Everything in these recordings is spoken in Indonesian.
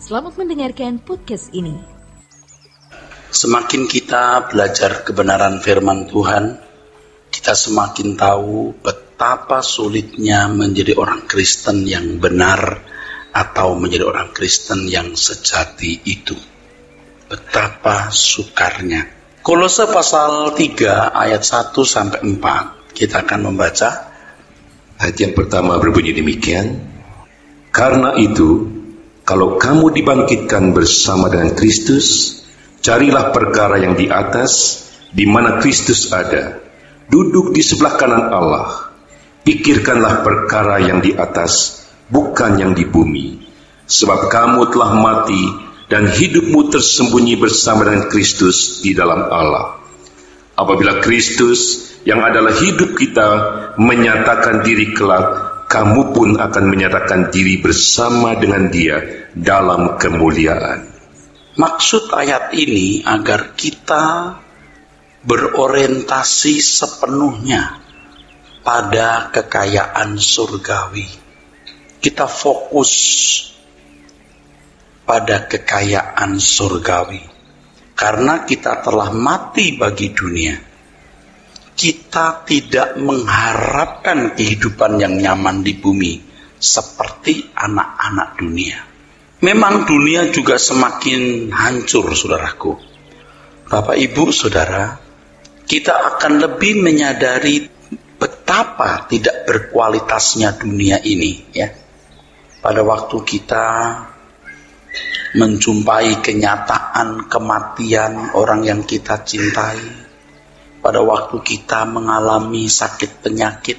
Selamat mendengarkan podcast ini. Semakin kita belajar kebenaran firman Tuhan, kita semakin tahu betapa sulitnya menjadi orang Kristen yang benar atau menjadi orang Kristen yang sejati itu. Betapa sukarnya. Kolose pasal 3 ayat 1-4 kita akan membaca. Ayat yang pertama berbunyi demikian. Karena itu, kalau kamu dibangkitkan bersama dengan Kristus, carilah perkara yang di atas, di mana Kristus ada, duduk di sebelah kanan Allah. Pikirkanlah perkara yang di atas, bukan yang di bumi. Sebab kamu telah mati, dan hidupmu tersembunyi bersama dengan Kristus di dalam Allah. Apabila Kristus, yang adalah hidup kita, menyatakan diri kelak, kamu pun akan menyatakan diri bersama dengan Dia dalam kemuliaan. Maksud ayat ini agar kita berorientasi sepenuhnya pada kekayaan surgawi. Kita fokus pada kekayaan surgawi. Karena kita telah mati bagi dunia, kita tidak mengharapkan kehidupan yang nyaman di bumi seperti anak-anak dunia. Memang dunia juga semakin hancur, saudaraku. Bapak, Ibu, Saudara, kita akan lebih menyadari betapa tidak berkualitasnya dunia ini, ya. Pada waktu kita menjumpai kenyataan kematian orang yang kita cintai, pada waktu kita mengalami sakit penyakit,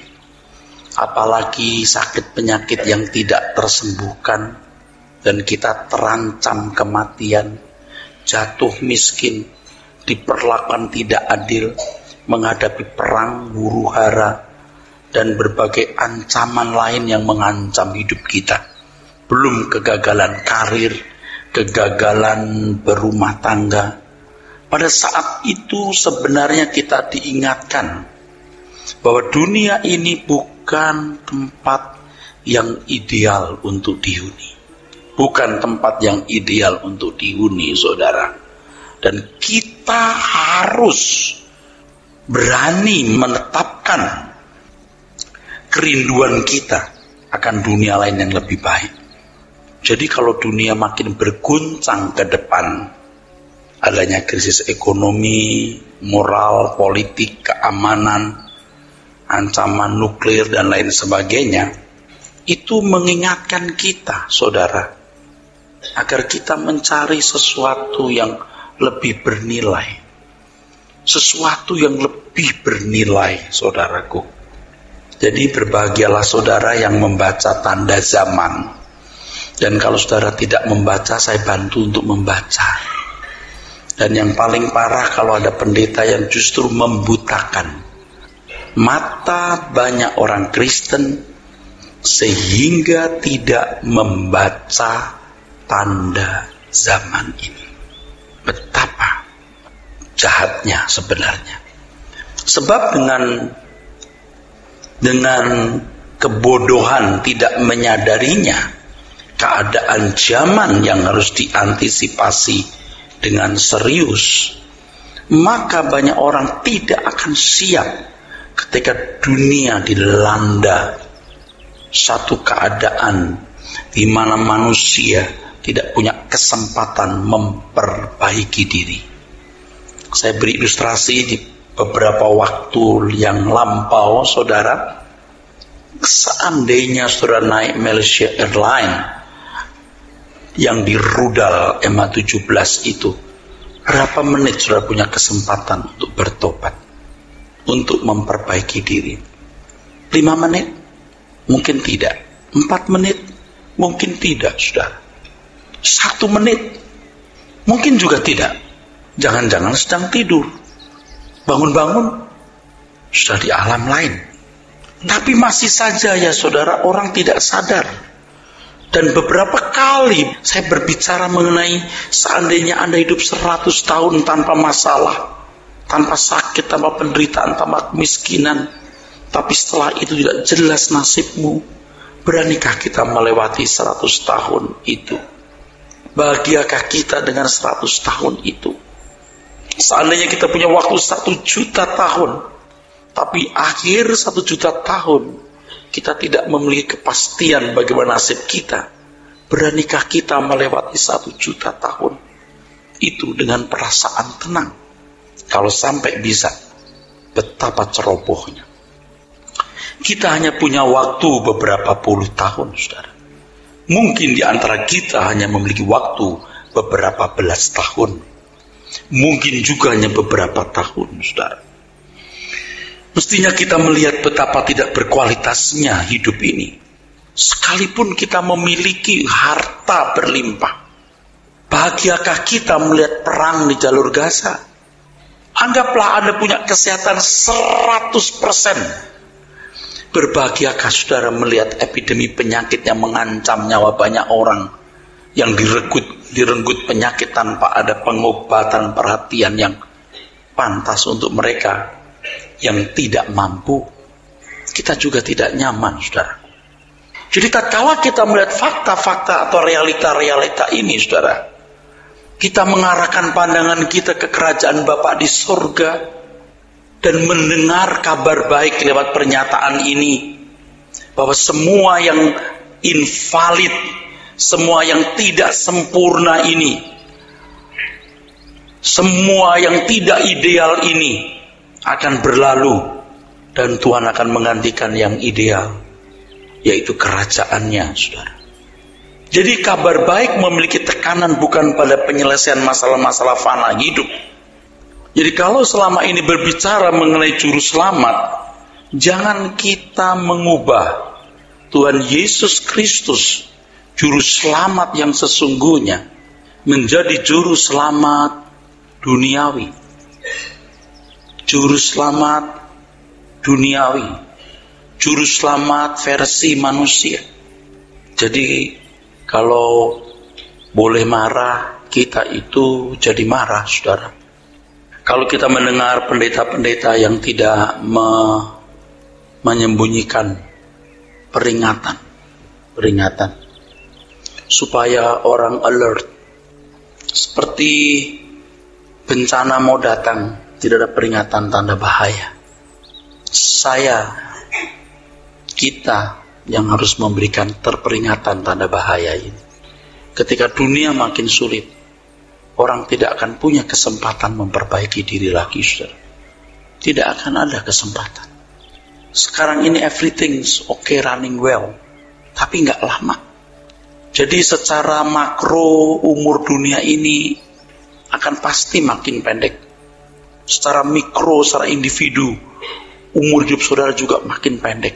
apalagi sakit penyakit yang tidak tersembuhkan, dan kita terancam kematian, jatuh miskin, diperlakukan tidak adil, menghadapi perang, huru-hara, dan berbagai ancaman lain yang mengancam hidup kita. Belum kegagalan karir, kegagalan berumah tangga. Pada saat itu sebenarnya kita diingatkan bahwa dunia ini bukan tempat yang ideal untuk dihuni. Bukan tempat yang ideal untuk dihuni, saudara. Dan kita harus berani menetapkan kerinduan kita akan dunia lain yang lebih baik. Jadi kalau dunia makin berguncang ke depan, adanya krisis ekonomi, moral, politik, keamanan, ancaman nuklir, dan lain sebagainya, itu mengingatkan kita, saudara, agar kita mencari sesuatu yang lebih bernilai. Sesuatu yang lebih bernilai, saudaraku. Jadi berbahagialah saudara yang membaca tanda zaman. Dan kalau saudara tidak membaca, saya bantu untuk membaca. Dan yang paling parah kalau ada pendeta yang justru membutakan mata banyak orang Kristen sehingga tidak membaca tanda zaman ini. Betapa jahatnya sebenarnya. Sebab dengan kebodohan tidak menyadarinya keadaan zaman yang harus diantisipasi dengan serius, maka banyak orang tidak akan siap ketika dunia dilanda satu keadaan di mana manusia tidak punya kesempatan memperbaiki diri. Saya beri ilustrasi di beberapa waktu yang lampau, saudara. Seandainya saudara naik Malaysia Airlines yang di rudal MH17 itu, berapa menit sudah punya kesempatan untuk bertobat, untuk memperbaiki diri? 5 menit? Mungkin tidak. 4 menit? Mungkin tidak, saudara. 1 menit? Mungkin juga tidak. Jangan-jangan sedang tidur, bangun-bangun sudah di alam lain. Tapi masih saja ya saudara, orang tidak sadar. Dan beberapa kali saya berbicara mengenai seandainya Anda hidup 100 tahun tanpa masalah, tanpa sakit, tanpa penderitaan, tanpa kemiskinan, tapi setelah itu tidak jelas nasibmu, beranikah kita melewati 100 tahun itu? Bahagiakah kita dengan 100 tahun itu? Seandainya kita punya waktu 1 juta tahun, tapi akhir 1 juta tahun kita tidak memiliki kepastian bagaimana nasib kita, beranikah kita melewati 1 juta tahun itu dengan perasaan tenang? Kalau sampai bisa, betapa cerobohnya. Kita hanya punya waktu beberapa puluh tahun, saudara. Mungkin di antara kita hanya memiliki waktu beberapa belas tahun. Mungkin juga hanya beberapa tahun, saudara. Mestinya kita melihat betapa tidak berkualitasnya hidup ini. Sekalipun kita memiliki harta berlimpah. Bahagiakah kita melihat perang di jalur Gaza? Anggaplah Anda punya kesehatan 100%. Berbahagiakah saudara melihat epidemi penyakit yang mengancam nyawa banyak orang, yang direnggut penyakit tanpa ada pengobatan, perhatian yang pantas untuk mereka yang tidak mampu? Kita juga tidak nyaman, saudara. Jadi tatkala kita melihat fakta-fakta atau realita-realita ini, saudara, kita mengarahkan pandangan kita ke kerajaan Bapa di surga dan mendengar kabar baik lewat pernyataan ini, bahwa semua yang invalid, semua yang tidak sempurna ini, semua yang tidak ideal ini akan berlalu, dan Tuhan akan menggantikan yang ideal, yaitu kerajaannya, saudara. Jadi kabar baik memiliki tekanan bukan pada penyelesaian masalah-masalah fana hidup. Jadi kalau selama ini berbicara mengenai juru selamat, jangan kita mengubah Tuhan Yesus Kristus, juru selamat yang sesungguhnya, menjadi juru selamat duniawi. Juru selamat duniawi, juru selamat versi manusia. Jadi kalau boleh marah, kita itu jadi marah, saudara. Kalau kita mendengar pendeta-pendeta yang tidak menyembunyikan peringatan supaya orang alert, seperti bencana mau datang, tidak ada peringatan tanda bahaya. Kita yang harus memberikan terperingatan tanda bahaya ini. Ketika dunia makin sulit, orang tidak akan punya kesempatan memperbaiki diri lagi, saudara. Tidak akan ada kesempatan. Sekarang ini everything's okay, running well, tapi nggak lama. Jadi secara makro umur dunia ini akan pasti makin pendek. Secara mikro, secara individu, umur hidup saudara juga makin pendek.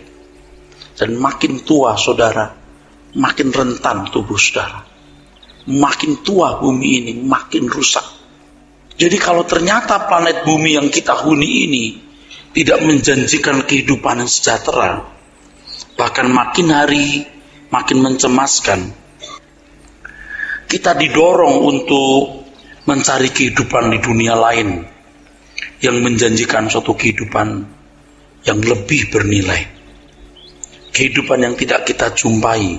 Dan makin tua saudara, makin rentan tubuh saudara. Makin tua bumi ini, makin rusak. Jadi kalau ternyata planet bumi yang kita huni ini tidak menjanjikan kehidupan yang sejahtera, bahkan makin hari makin mencemaskan, kita didorong untuk mencari kehidupan di dunia lain yang menjanjikan suatu kehidupan yang lebih bernilai. Kehidupan yang tidak kita jumpai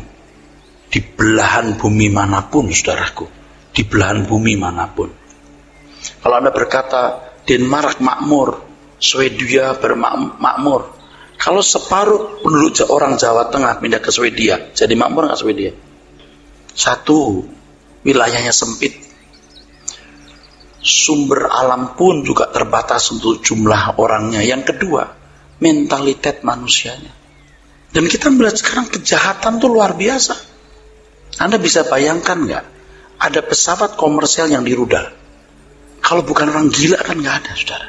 di belahan bumi manapun, saudaraku. Di belahan bumi manapun. Kalau Anda berkata Denmark makmur, Swedia bermakmur, kalau separuh penduduk orang Jawa Tengah pindah ke Swedia, jadi makmur nggak Swedia? Satu, wilayahnya sempit. Sumber alam pun juga terbatas untuk jumlah orangnya. Yang kedua, mentalitas manusianya. Dan kita melihat sekarang kejahatan itu luar biasa. Anda bisa bayangkan nggak? Ada pesawat komersial yang dirudal. Kalau bukan orang gila kan nggak ada, saudara.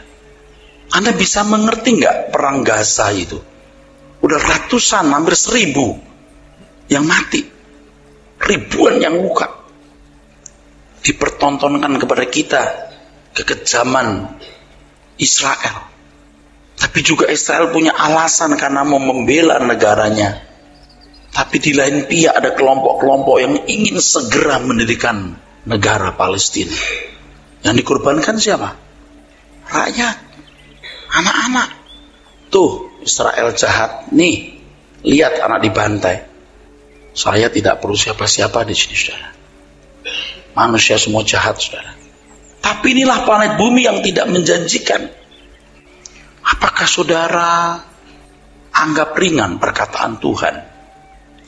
Anda bisa mengerti nggak perang Gaza itu? Udah ratusan, hampir 1000 yang mati, ribuan yang luka. Dipertontonkan kepada kita kekejaman Israel. Tapi juga Israel punya alasan karena mau membela negaranya. Tapi di lain pihak ada kelompok-kelompok yang ingin segera mendirikan negara Palestina. Yang dikorbankan siapa? Rakyat, anak-anak. Tuh, Israel jahat. Nih, lihat anak dibantai. Saya tidak perlu siapa-siapa di sini, saudara. Manusia semua jahat, saudara. Tapi inilah planet bumi yang tidak menjanjikan. Apakah saudara anggap ringan perkataan Tuhan?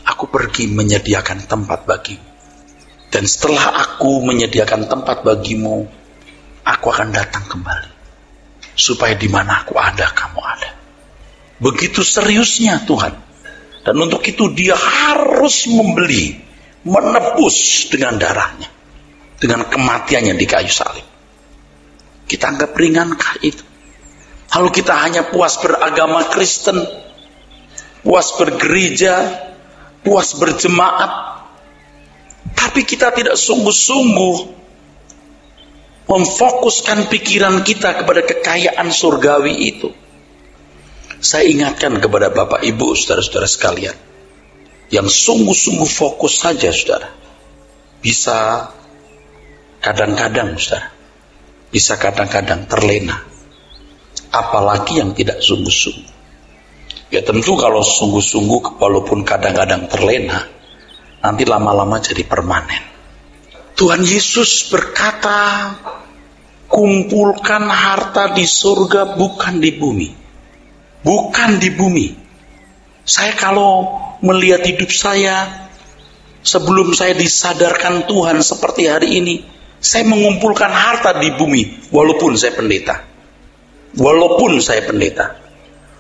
Aku pergi menyediakan tempat bagimu. Dan setelah aku menyediakan tempat bagimu, aku akan datang kembali. Supaya di mana aku ada, kamu ada. Begitu seriusnya Tuhan. Dan untuk itu dia harus membeli, menebus dengan darahnya. Dengan kematiannya di kayu salib. Kita anggap ringankah itu? Lalu kita hanya puas beragama Kristen, puas bergereja, puas berjemaat, tapi kita tidak sungguh-sungguh memfokuskan pikiran kita kepada kekayaan surgawi itu. Saya ingatkan kepada Bapak Ibu, saudara-saudara sekalian, yang sungguh-sungguh fokus saja, saudara, bisa kadang-kadang, saudara, bisa kadang-kadang terlena. Apalagi yang tidak sungguh-sungguh. Ya tentu kalau sungguh-sungguh, walaupun kadang-kadang terlena, nanti lama-lama jadi permanen. Tuhan Yesus berkata, kumpulkan harta di surga, bukan di bumi. Bukan di bumi. Saya kalau melihat hidup saya, sebelum saya disadarkan Tuhan seperti hari ini, saya mengumpulkan harta di bumi, walaupun saya pendeta. Walaupun saya pendeta.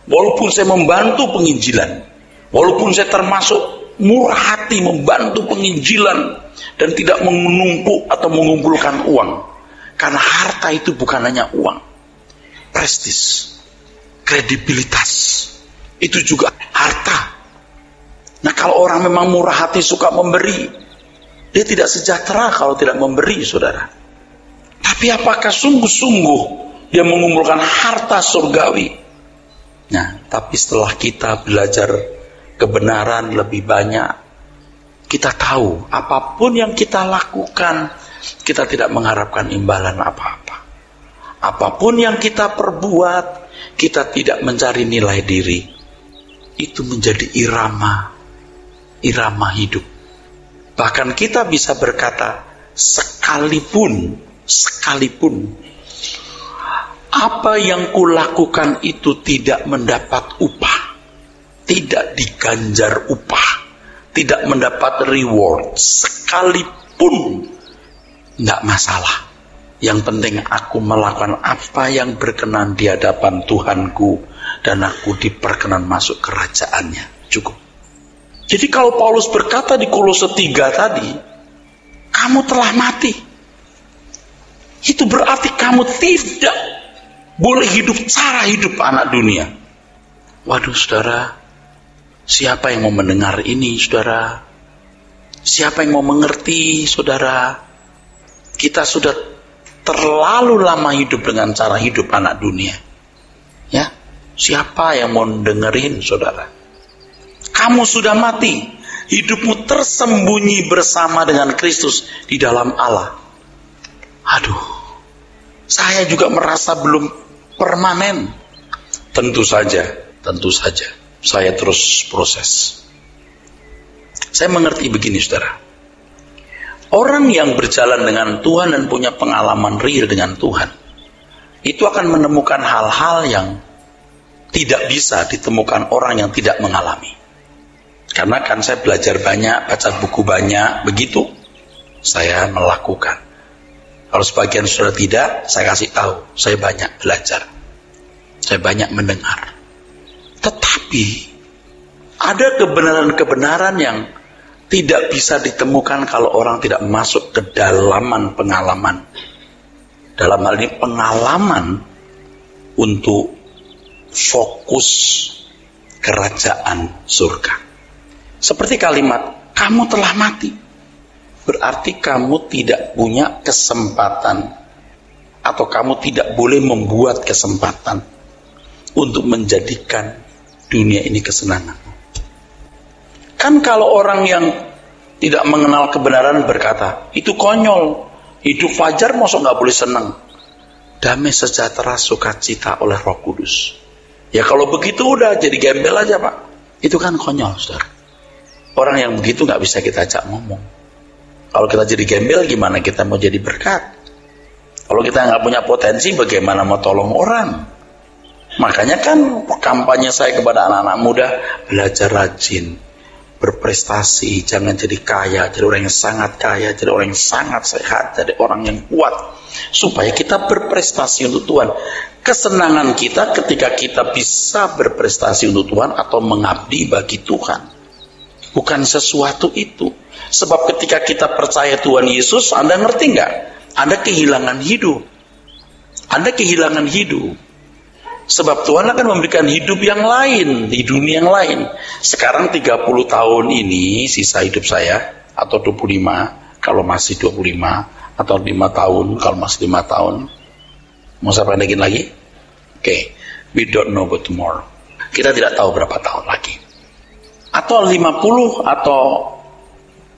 Walaupun saya membantu penginjilan. Walaupun saya termasuk murah hati membantu penginjilan dan tidak menumpuk atau mengumpulkan uang. Karena harta itu bukan hanya uang. Prestis, kredibilitas, itu juga harta. Nah, kalau orang memang murah hati suka memberi, dia tidak sejahtera kalau tidak memberi, saudara. Tapi apakah sungguh-sungguh dia mengumpulkan harta surgawi? Nah, tapi setelah kita belajar kebenaran lebih banyak, kita tahu apapun yang kita lakukan, kita tidak mengharapkan imbalan apa-apa. Apapun yang kita perbuat, kita tidak mencari nilai diri. Itu menjadi irama hidup. Bahkan kita bisa berkata, sekalipun apa yang kulakukan itu tidak mendapat upah, tidak diganjar upah, tidak mendapat reward, sekalipun tidak masalah. Yang penting aku melakukan apa yang berkenan di hadapan Tuhanku, dan aku diperkenan masuk kerajaannya. Cukup. Jadi kalau Paulus berkata di Kolose 3 tadi, kamu telah mati, itu berarti kamu tidak boleh hidup cara hidup anak dunia. Waduh, saudara, siapa yang mau mendengar ini, saudara? Siapa yang mau mengerti, saudara? Kita sudah terlalu lama hidup dengan cara hidup anak dunia. Ya, siapa yang mau dengerin, saudara? Kamu sudah mati, hidupmu tersembunyi bersama dengan Kristus di dalam Allah. Aduh, saya juga merasa belum permanen. Tentu saja, saya terus proses. Saya mengerti begini, saudara. Orang yang berjalan dengan Tuhan dan punya pengalaman real dengan Tuhan, itu akan menemukan hal-hal yang tidak bisa ditemukan orang yang tidak mengalami. Karena kan saya belajar banyak, baca buku banyak, begitu saya melakukan. Kalau sebagian sudah tidak, saya kasih tahu, saya banyak belajar, saya banyak mendengar. Tetapi ada kebenaran-kebenaran yang tidak bisa ditemukan kalau orang tidak masuk ke dalaman pengalaman. Dalam hal ini pengalaman untuk fokus kerajaan surga. Seperti kalimat, kamu telah mati. Berarti kamu tidak punya kesempatan, atau kamu tidak boleh membuat kesempatan untuk menjadikan dunia ini kesenangan. Kan kalau orang yang tidak mengenal kebenaran berkata, itu konyol, hidup fajar masa nggak boleh senang. Damai sejahtera sukacita oleh Roh Kudus. Ya kalau begitu udah jadi gembel aja, Pak. Itu kan konyol, saudara. Orang yang begitu nggak bisa kita ajak ngomong. Kalau kita jadi gembel, gimana kita mau jadi berkat? Kalau kita nggak punya potensi, bagaimana mau tolong orang? Makanya kan kampanye saya kepada anak-anak muda, belajar rajin, berprestasi, jangan jadi kaya, jadi orang yang sangat kaya, jadi orang yang sangat sehat, jadi orang yang kuat, supaya kita berprestasi untuk Tuhan. Kesenangan kita ketika kita bisa berprestasi untuk Tuhan atau mengabdi bagi Tuhan, bukan sesuatu itu. Sebab ketika kita percaya Tuhan Yesus, Anda ngerti nggak? Anda kehilangan hidup. Anda kehilangan hidup. Sebab Tuhan akan memberikan hidup yang lain, di dunia yang lain. Sekarang 30 tahun ini, sisa hidup saya, atau 25, kalau masih 25, atau 5 tahun, kalau masih 5 tahun. Mau saya pendekin lagi? Oke, we don't know about tomorrow. Kita tidak tahu berapa tahun lagi. Atau 50, atau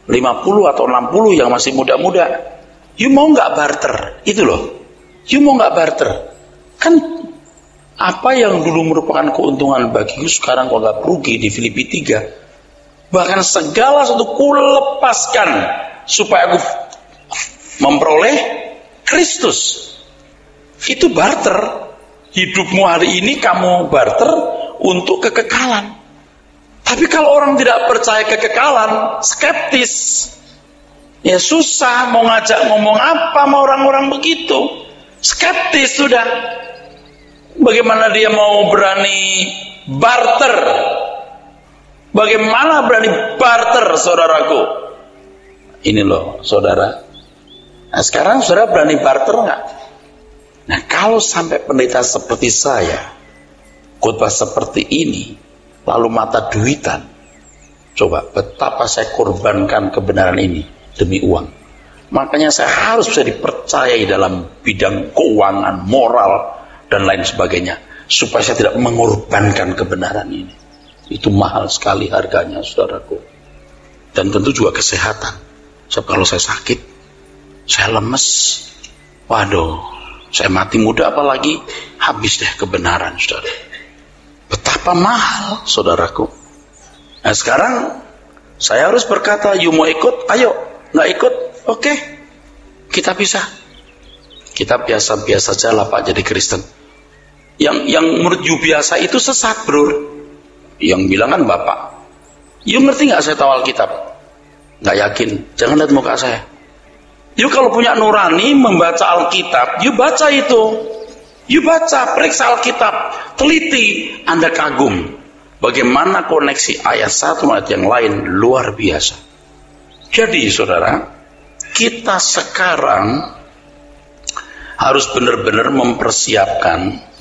60 yang masih muda-muda. You mau nggak barter? Itu loh. You mau nggak barter? Kan apa yang dulu merupakan keuntungan bagiku sekarang kok gak rugi di Filipi 3. Bahkan segala sesuatu ku lepaskan supaya aku memperoleh Kristus. Itu barter. Hidupmu hari ini kamu barter untuk kekekalan. Tapi kalau orang tidak percaya kekekalan, skeptis, ya susah mau ngajak ngomong apa sama orang-orang begitu. Skeptis sudah. Bagaimana dia mau berani barter? Bagaimana berani barter, saudaraku? Ini loh, saudara. Nah, sekarang saudara berani barter nggak? Nah, kalau sampai pendeta seperti saya, khotbah seperti ini, lalu mata duitan, coba betapa saya korbankan kebenaran ini demi uang. Makanya saya harus bisa dipercayai dalam bidang keuangan, moral, dan lain sebagainya, supaya saya tidak mengorbankan kebenaran ini. Itu mahal sekali harganya, saudaraku. Dan tentu juga kesehatan. Sebab kalau saya sakit, saya lemes, waduh, saya mati muda apalagi, habis deh kebenaran, saudara. Betapa mahal, saudaraku. Nah sekarang saya harus berkata, you mau ikut, ayo. Nggak ikut, oke, kita pisah. Kita biasa-biasa aja lah Pak jadi Kristen. Yang menurut you biasa itu sesat, bro. Yang bilang kan Bapak. You ngerti nggak saya tahu Alkitab? Nggak yakin. Jangan lihat muka saya. You kalau punya nurani membaca Alkitab, you baca itu. You baca, periksa Alkitab, teliti, Anda kagum. Bagaimana koneksi ayat satu ayat yang lain luar biasa. Jadi saudara, kita sekarang harus benar-benar mempersiapkan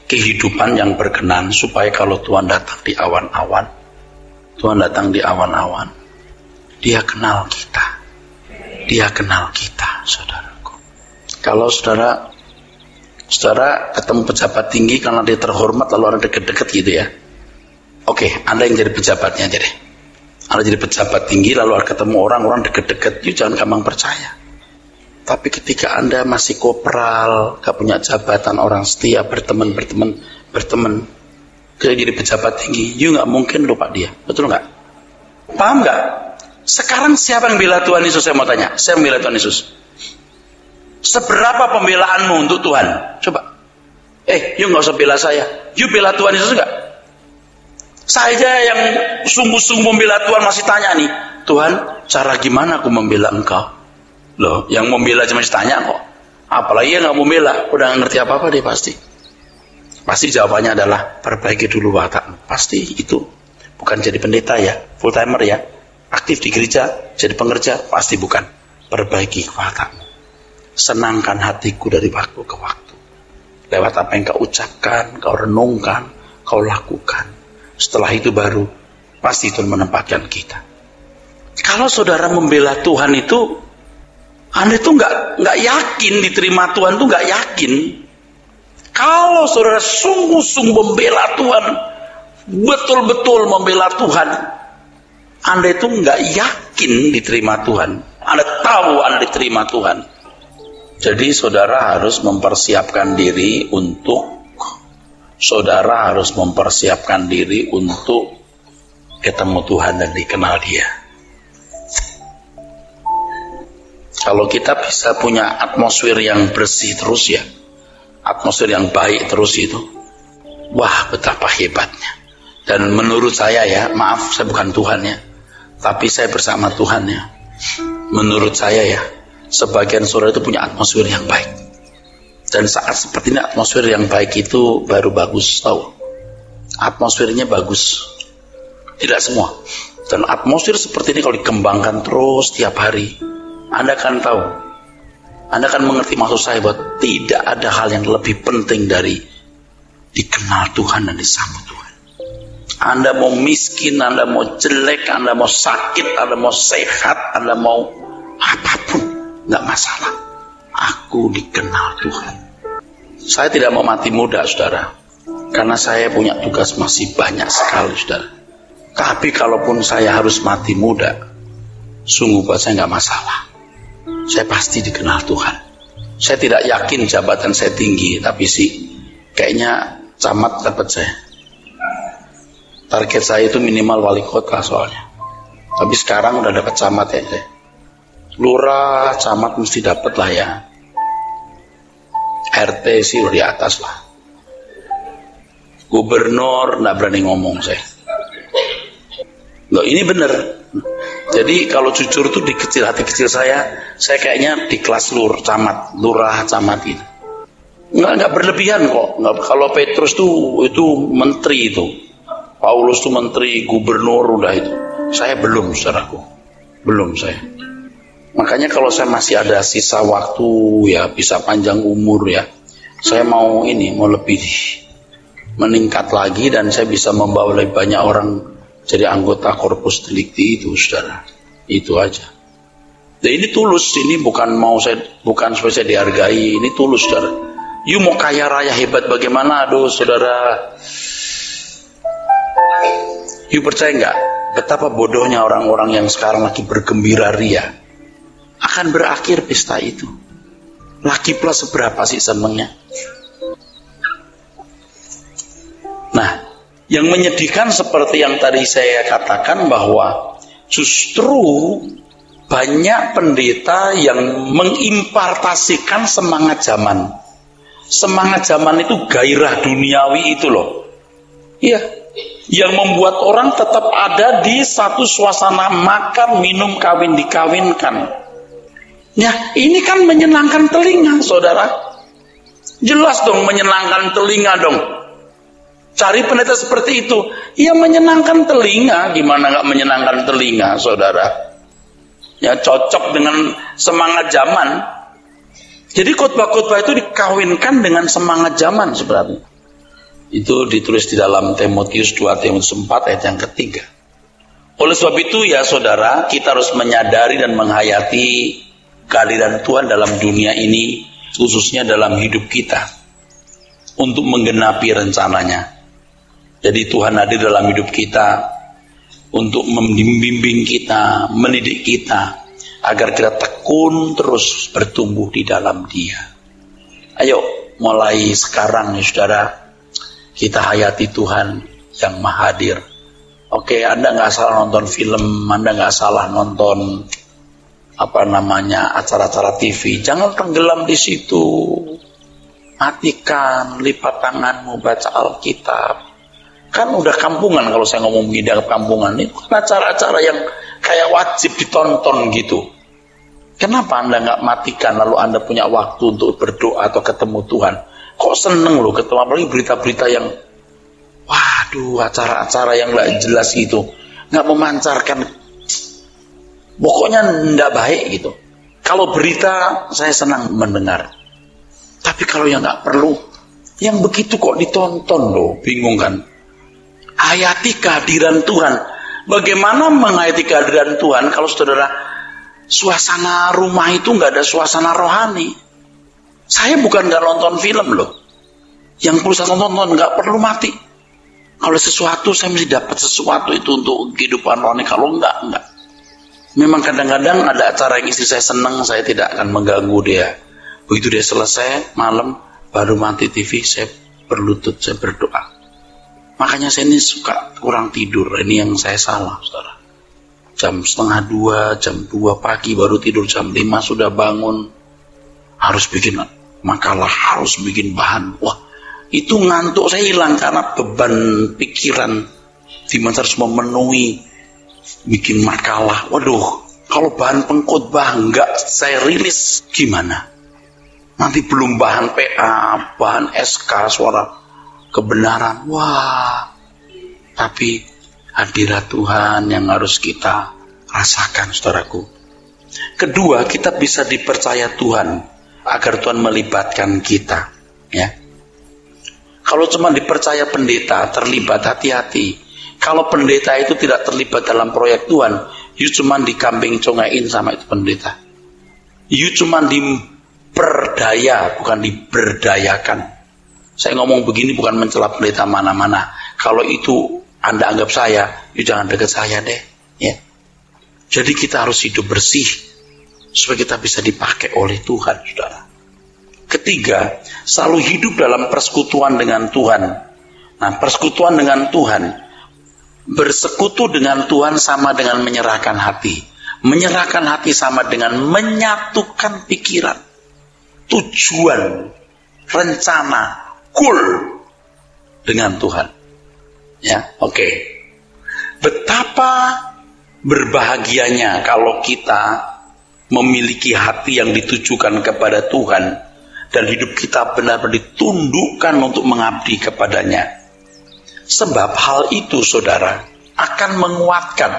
kehidupan yang berkenan supaya kalau Tuhan datang di awan-awan, Tuhan datang di awan-awan, Dia kenal kita. Dia kenal kita, saudaraku. Kalau saudara ketemu pejabat tinggi karena dia terhormat lalu ada deket-deket gitu ya. Oke, Anda yang jadi pejabatnya aja deh. Anda jadi pejabat tinggi lalu ketemu orang deket-deket, you jangan gampang percaya. Tapi ketika Anda masih kopral, gak punya jabatan, orang setia, berteman, kita jadi pejabat tinggi, you gak mungkin lupa dia, betul gak? Paham gak? Sekarang siapa yang bela Tuhan Yesus, saya mau tanya, saya membela Tuhan Yesus. Seberapa pembelaanmu untuk Tuhan? Coba. You gak usah bela saya, you bela Tuhan Yesus gak? Saya yang sungguh-sungguh membela Tuhan masih tanya nih, Tuhan, cara gimana aku membela Engkau? Loh, yang membela cuma tanya kok. Apalagi yang nggak membela, udah nggak ngerti apa-apa deh pasti. Pasti jawabannya adalah perbaiki dulu watakmu. Pasti itu. Bukan jadi pendeta ya, full timer ya, aktif di gereja, jadi pengerja, pasti bukan. Perbaiki watakmu. Senangkan hatiku dari waktu ke waktu. Lewat apa yang kau ucapkan, kau renungkan, kau lakukan. Setelah itu baru pasti Tuhan menempatkan kita. Kalau saudara membela Tuhan itu, Anda itu nggak yakin diterima Tuhan, tuh nggak yakin. Kalau saudara sungguh-sungguh membela Tuhan, betul-betul membela Tuhan, Anda itu nggak yakin diterima Tuhan. Anda tahu Anda diterima Tuhan. Jadi saudara harus mempersiapkan diri untuk ketemu Tuhan dan dikenal Dia. Kalau kita bisa punya atmosfer yang bersih terus ya, atmosfer yang baik terus itu, wah betapa hebatnya. Dan menurut saya ya, maaf saya bukan Tuhan ya, tapi saya bersama Tuhan ya. Menurut saya ya, sebagian saudara itu punya atmosfer yang baik. Dan saat seperti ini atmosfer yang baik itu baru bagus, tahu? Atmosfernya bagus, tidak semua. Dan atmosfer seperti ini kalau dikembangkan terus tiap hari, Anda akan tahu, Anda akan mengerti maksud saya bahwa tidak ada hal yang lebih penting dari dikenal Tuhan dan disambut Tuhan. Anda mau miskin, Anda mau jelek, Anda mau sakit, Anda mau sehat, Anda mau apapun, nggak masalah. Aku dikenal Tuhan. Saya tidak mau mati muda, saudara, karena saya punya tugas masih banyak sekali, saudara. Tapi kalaupun saya harus mati muda, sungguh buat saya nggak masalah. Saya pasti dikenal Tuhan. Saya tidak yakin jabatan saya tinggi, tapi sih kayaknya camat dapat saya. Target saya itu minimal wali kota soalnya. Tapi sekarang udah dapat camat ya saya. Lurah, camat mesti dapat lah ya. RT sih udah di atas lah. Gubernur nggak berani ngomong saya. Loh ini bener. Jadi kalau jujur tuh di kecil hati kecil saya kayaknya di kelas camat, lurah, camat gitu. Nggak berlebihan kok. Nggak, kalau Petrus tuh itu menteri itu. Paulus tuh menteri, gubernur udah itu. Saya belum, saudaraku. Belum saya. Makanya kalau saya masih ada sisa waktu ya, bisa panjang umur ya, saya mau lebih meningkat lagi dan saya bisa membawa lebih banyak orang jadi anggota Corpus Delicti itu, saudara. Itu aja. Dan ini tulus, ini bukan supaya saya dihargai, ini tulus, saudara. You mau kaya raya hebat bagaimana, aduh saudara. You percaya nggak betapa bodohnya orang-orang yang sekarang lagi bergembira ria? Akan berakhir pesta itu. Laki plus seberapa sih senengnya? Nah, yang menyedihkan seperti yang tadi saya katakan bahwa justru banyak pendeta yang mengimpartasikan semangat zaman. Semangat zaman itu gairah duniawi itu loh. Iya. Yang membuat orang tetap ada di satu suasana makan, minum, kawin, dikawinkan. Ya, ini kan menyenangkan telinga, saudara. Jelas dong menyenangkan telinga dong. Cari pendeta seperti itu. Ya menyenangkan telinga, gimana nggak menyenangkan telinga, saudara? Ya cocok dengan semangat zaman. Jadi khotbah-khotbah itu dikawinkan dengan semangat zaman sebenarnya. Itu ditulis di dalam Timotius 2 Timotius 4 ayat yang ketiga. Oleh sebab itu ya saudara, kita harus menyadari dan menghayati kehadiran Tuhan dalam dunia ini, khususnya dalam hidup kita, untuk menggenapi rencananya. Jadi Tuhan hadir dalam hidup kita untuk membimbing kita, mendidik kita, agar kita tekun terus bertumbuh di dalam Dia. Ayo mulai sekarang ya saudara, kita hayati Tuhan yang Maha Hadir. Oke, Anda nggak salah nonton film, Anda nggak salah nonton acara-acara TV. Jangan tenggelam di situ. Matikan, lipat tanganmu, baca Alkitab. Kan udah kampungan kalau saya ngomong begini, kampungan itu kan acara-acara yang kayak wajib ditonton gitu. Kenapa Anda nggak matikan lalu Anda punya waktu untuk berdoa atau ketemu Tuhan? Kok seneng loh ketemu, apalagi berita-berita yang waduh, acara-acara yang gak jelas gitu, gak memancarkan, pokoknya gak baik gitu. Kalau berita saya senang mendengar, tapi kalau yang gak perlu, yang begitu kok ditonton loh, bingung kan. Hayati kehadiran Tuhan. Bagaimana menghayati kehadiran Tuhan kalau saudara suasana rumah itu gak ada suasana rohani? Saya bukan gak nonton film loh. Yang perlu saya tonton gak perlu mati. Kalau sesuatu saya mesti dapat sesuatu itu untuk kehidupan rohani. Kalau enggak. Memang kadang-kadang ada acara yang istri saya senang, saya tidak akan mengganggu dia. Begitu dia selesai malam baru mati TV, saya berlutut, saya berdoa. Makanya saya ini suka kurang tidur. Ini yang saya salah, saudara. jam 1:30, jam 2 pagi baru tidur, jam 5 sudah bangun, harus bikin makalah, harus bikin bahan. Wah, itu ngantuk saya hilang karena beban pikiran dimana harus memenuhi bikin makalah. Waduh, kalau bahan pengkhotbah enggak saya rilis gimana? Nanti belum bahan PA, bahan SK, suara kebenaran. Wah, tapi hadirat Tuhan yang harus kita rasakan, saudaraku. Kedua, kita bisa dipercaya Tuhan agar Tuhan melibatkan kita, ya. Kalau cuma dipercaya pendeta terlibat, hati-hati. Kalau pendeta itu tidak terlibat dalam proyek Tuhan, you cuma dikambing congain sama itu pendeta. You cuma diperdaya, bukan diberdayakan. Saya ngomong begini bukan mencela pendeta mana-mana. Kalau itu Anda anggap saya, you jangan dekat saya deh, ya. Jadi kita harus hidup bersih supaya kita bisa dipakai oleh Tuhan, saudara. Ketiga, selalu hidup dalam persekutuan dengan Tuhan. Nah, persekutuan dengan Tuhan, bersekutu dengan Tuhan sama dengan menyerahkan hati. Menyerahkan hati sama dengan menyatukan pikiran, tujuan, rencana, goal dengan Tuhan. Ya, oke. Betapa berbahagianya kalau kita memiliki hati yang ditujukan kepada Tuhan dan hidup kita benar-benar ditundukkan untuk mengabdi kepadanya. Sebab hal itu, saudara, akan menguatkan.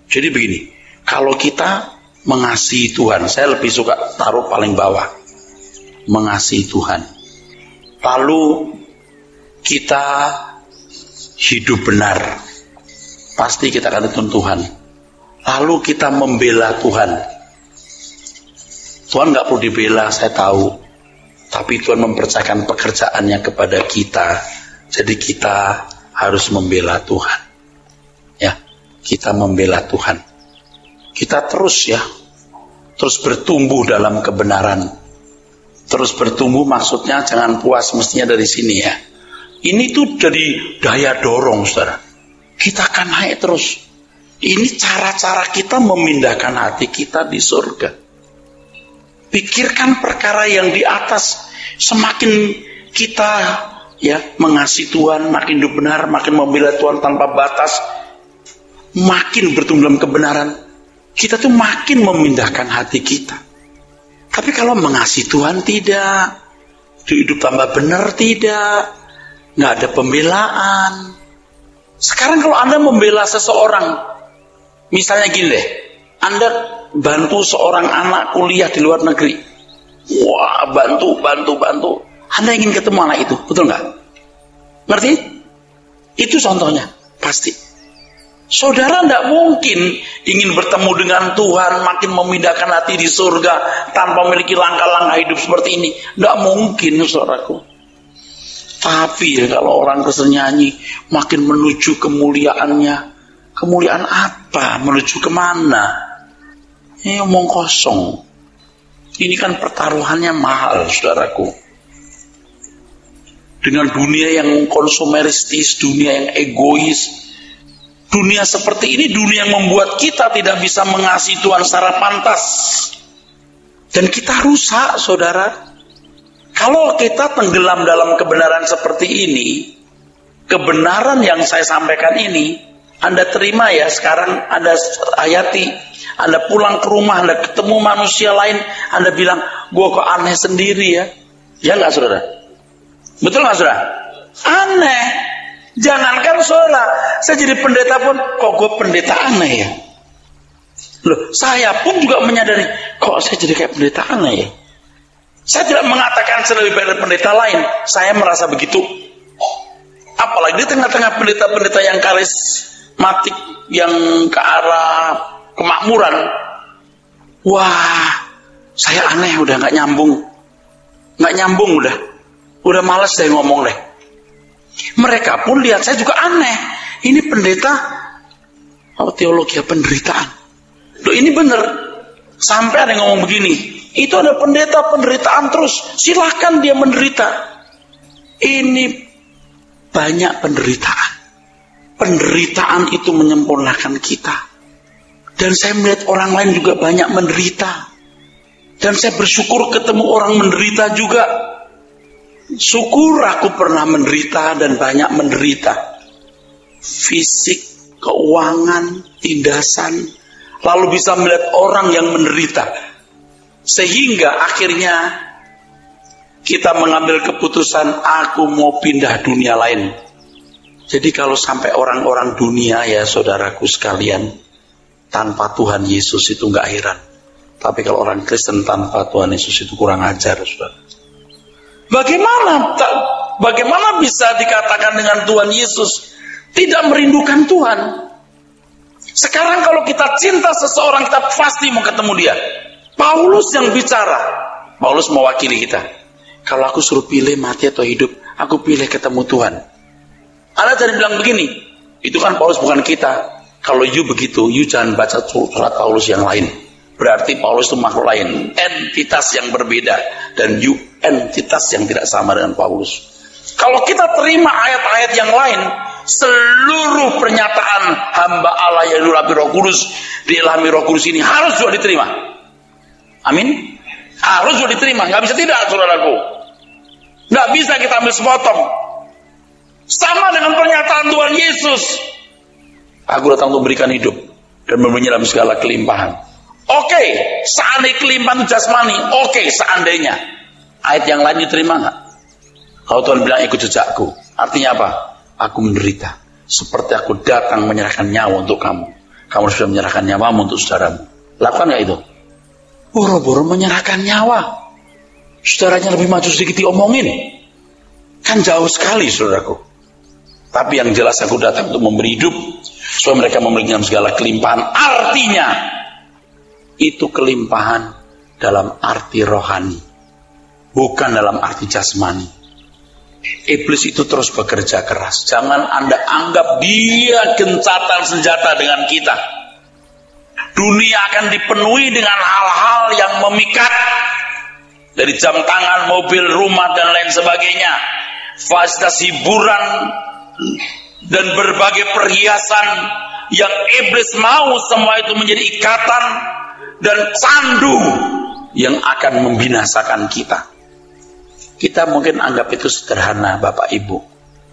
Jadi begini, kalau kita mengasihi Tuhan, saya lebih suka taruh paling bawah, mengasihi Tuhan, lalu kita hidup benar, pasti kita akan dituntun Tuhan. Lalu kita membela Tuhan. Tuhan nggak perlu dibela, saya tahu, tapi Tuhan mempercayakan pekerjaannya kepada kita. Jadi kita harus membela Tuhan, ya. Kita membela Tuhan. Kita terus bertumbuh dalam kebenaran. Terus bertumbuh maksudnya jangan puas mestinya dari sini, ya. Ini tuh jadi daya dorong, saudara. Kita akan naik terus. Ini cara-cara kita memindahkan hati kita di surga. Pikirkan perkara yang di atas. Semakin kita mengasihi Tuhan, makin hidup benar, makin membela Tuhan tanpa batas, makin bertumbuh dalam kebenaran, kita tuh makin memindahkan hati kita. Tapi kalau mengasihi Tuhan tidak, hidup tambah benar tidak, nggak ada pembelaan. Sekarang kalau Anda membela seseorang, misalnya gini deh, Anda bantu seorang anak kuliah di luar negeri. Wah, bantu. Anda ingin ketemu anak itu, betul nggak? Ngerti? Itu contohnya, pasti. Saudara tidak mungkin ingin bertemu dengan Tuhan, makin memindahkan hati di surga, tanpa memiliki langkah-langkah hidup seperti ini. Tidak mungkin, saudaraku. Tapi kalau orang Kristen nyanyi, makin menuju kemuliaannya. Kemuliaan apa? Menuju kemana? Ini omong kosong. Ini kan pertaruhannya mahal, saudaraku. Dengan dunia yang konsumeristis, dunia yang egois, dunia seperti ini, dunia yang membuat kita tidak bisa mengasihi Tuhan secara pantas. Dan kita rusak, saudara. Kalau kita tenggelam dalam kebenaran seperti ini, kebenaran yang saya sampaikan ini, Anda terima ya, sekarang Anda hayati, Anda pulang ke rumah, Anda ketemu manusia lain, Anda bilang, gue kok aneh sendiri ya. Ya nggak, saudara? Betul nggak, saudara? Aneh. Jangankan saudara, saya jadi pendeta pun, kok gue pendeta aneh ya. Loh, saya pun juga menyadari, kok saya jadi kayak pendeta aneh ya. Saya tidak mengatakan saya lebih baik dari pendeta lain, saya merasa begitu. Apalagi di tengah-tengah pendeta-pendeta yang karismatik, yang ke arah kemakmuran. Wah, saya aneh, udah nggak nyambung udah malas saya ngomong deh. Mereka pun lihat saya juga aneh. Ini pendeta teologi penderitaan. Loh, ini bener. Sampai ada yang ngomong begini, itu ada pendeta penderitaan terus, silahkan dia menderita. Ini banyak penderitaan. Penderitaan itu menyempurnakan kita. Dan saya melihat orang lain juga banyak menderita. Dan saya bersyukur ketemu orang menderita juga. Syukur aku pernah menderita dan banyak menderita. Fisik, keuangan, tindasan. Lalu bisa melihat orang yang menderita. Sehingga akhirnya kita mengambil keputusan, aku mau pindah dunia lain. Jadi kalau sampai orang-orang dunia ya saudaraku sekalian, tanpa Tuhan Yesus itu nggak heran. Tapi kalau orang Kristen tanpa Tuhan Yesus itu kurang ajar, saudara. Bagaimana bisa dikatakan dengan Tuhan Yesus tidak merindukan Tuhan? Sekarang kalau kita cinta seseorang, kita pasti mau ketemu dia. Paulus yang bicara. Paulus mewakili kita. Kalau aku suruh pilih mati atau hidup, aku pilih ketemu Tuhan. Anda jangan bilang begini, itu kan Paulus bukan kita. Kalau you begitu, you jangan baca surat Paulus yang lain. Berarti Paulus itu makhluk lain, entitas yang berbeda. Dan you entitas yang tidak sama dengan Paulus. Kalau kita terima ayat-ayat yang lain, seluruh pernyataan hamba Allah yang diurapi Roh Kudus, diilhami Roh Kudus ini harus juga diterima. Amin. Harus juga diterima. Nggak bisa tidak, saudaraku. Nggak bisa kita ambil sepotong. Sama dengan pernyataan Tuhan Yesus. Aku datang untuk memberikan hidup dan memberinya dalam segala kelimpahan. Oke, seandainya kelimpahan itu jasmani. Oke, seandainya. Ayat yang lain diterima nggak? Kalau Tuhan bilang ikut jejakku, artinya apa? Aku menderita. Seperti aku datang menyerahkan nyawa untuk kamu. Kamu sudah menyerahkan nyawamu untuk saudaramu. Lakukan nggak itu? Boro-boro menyerahkan nyawa. Saudaranya lebih maju sedikit diomongin. Kan jauh sekali, saudaraku. Tapi yang jelas aku datang untuk memberi hidup supaya mereka memiliki dalam segala kelimpahan. Artinya itu kelimpahan dalam arti rohani, bukan dalam arti jasmani. Iblis itu terus bekerja keras. Jangan Anda anggap dia gencatan senjata dengan kita. Dunia akan dipenuhi dengan hal-hal yang memikat, dari jam tangan, mobil, rumah, dan lain sebagainya, fasilitas hiburan dan berbagai perhiasan yang iblis mau semua itu menjadi ikatan dan candu yang akan membinasakan kita. Kita mungkin anggap itu sederhana, Bapak Ibu.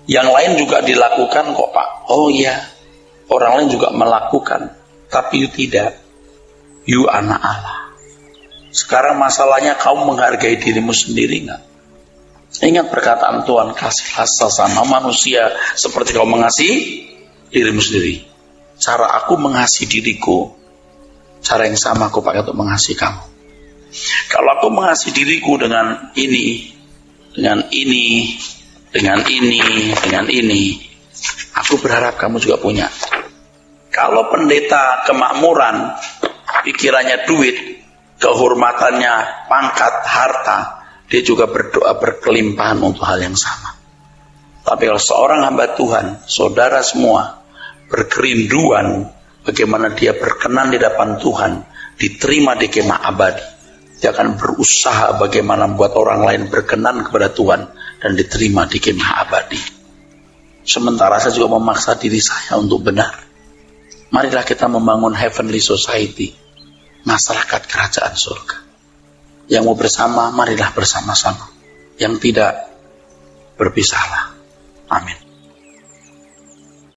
Yang lain juga dilakukan kok, Pak. Oh iya, orang lain juga melakukan. Tapi you tidak. You anak Allah. Sekarang masalahnya kamu menghargai dirimu sendiri nggak? Ingat perkataan Tuhan, kasihlah sesama manusia seperti kau mengasihi dirimu sendiri. Cara aku mengasihi diriku, cara yang sama aku pakai untuk mengasihi kamu. Kalau aku mengasihi diriku dengan ini, dengan ini, dengan ini, dengan ini, aku berharap kamu juga punya. Kalau pendeta kemakmuran, pikirannya duit, kehormatannya pangkat, harta, dia juga berdoa berkelimpahan untuk hal yang sama. Tapi kalau seorang hamba Tuhan, saudara semua, berkerinduan bagaimana dia berkenan di hadapan Tuhan, diterima di kemah abadi, dia akan berusaha bagaimana membuat orang lain berkenan kepada Tuhan dan diterima di kemah abadi. Sementara saya juga memaksa diri saya untuk benar. Marilah kita membangun heavenly society, masyarakat kerajaan surga. Yang mau bersama, marilah bersama-sama. Yang tidak, berpisahlah. Amin.